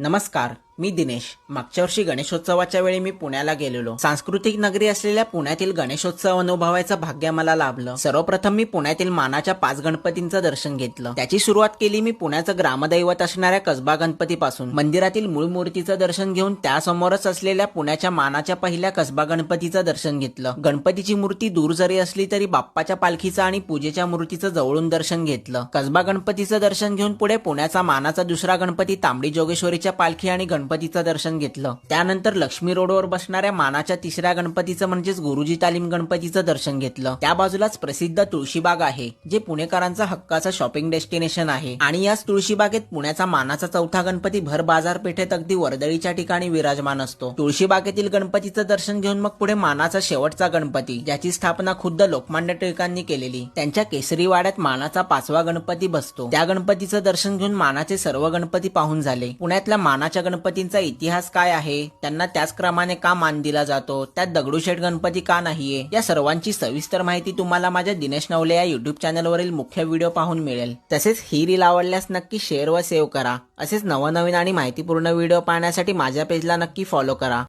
नमस्कार, मी दिनेश. मागच्या वर्षी गणेशोत्सवाच्या वेळी मी पुण्याला गेलेलो. सांस्कृतिक नगरी असलेल्या पुण्यातील गणेशोत्सव अनुभवायचं भाग्य मला लाभलं. सर्वप्रथम मी पुण्यातील मानाच्या 5 गणपतींचं दर्शन घेतलं. त्याची सुरुवात केली मी पुण्याचं ग्रामदैवत असणाऱ्या कसबा गणपतीपासून. मंदिरातील मूळ मूर्तीचं दर्शन घेऊन त्यासमोरच असलेल्या पुण्याच्या मानाच्या पहिल्या कसबा गणपतीचं दर्शन घेतलं. गणपतीची मूर्ती दूर जरी असली तरी बाप्पाच्या पालखीचं आणि पूजेच्या मूर्तीचं जवळून दर्शन घेतलं. कसबा गणपतीचं दर्शन घेऊन पुढे पुण्याचा मानाचा दुसरा गणपती तांबडी जोगेश्वरीच्या पालखी आणि गणपतीचं दर्शन घेतलं. त्यानंतर लक्ष्मी रोडवर बसणाऱ्या मानाच्या तिसऱ्या गणपतीचं म्हणजेच गुरुजी तालीम गणपतीचं दर्शन घेतलं. त्या बाजूलाच प्रसिद्ध तुळशीबाग आहे, जे पुणेकरांचा हक्काचं शॉपिंग डेस्टिनेशन आहे. आणि याच तुळशीबागेत पुण्याचा मानाचा चौथा गणपती भर बाजारपेठेत अगदी वर्दळीच्या ठिकाणी विराजमान असतो. तुळशीबागेतील गणपतीचं दर्शन घेऊन मग पुढे मानाचा शेवटचा गणपती, ज्याची स्थापना खुद्द लोकमान्य टिळकांनी केलेली, त्यांच्या केसरी वाड्यात मानाचा 5वा गणपती बसतो. त्या गणपतीचं दर्शन घेऊन मानाचे सर्व गणपती पाहून झाले. पुण्यातल्या मानाच्या गणपतींचा इतिहास काय आहे, त्यांना त्याच क्रमाने का मान दिला जातो, त्यात दगडूशेठ गणपती का नाहीये, या सर्वांची सविस्तर माहिती तुम्हाला माझ्या दिनेश नवले या युट्यूब चॅनलवरील मुख्य व्हिडिओ पाहून मिळेल. तसेच ही रील आवडल्यास नक्की शेअर व सेव्ह करा. असेच नवनवीन आणि माहितीपूर्ण व्हिडिओ पाहण्यासाठी माझ्या पेजला नक्की फॉलो करा.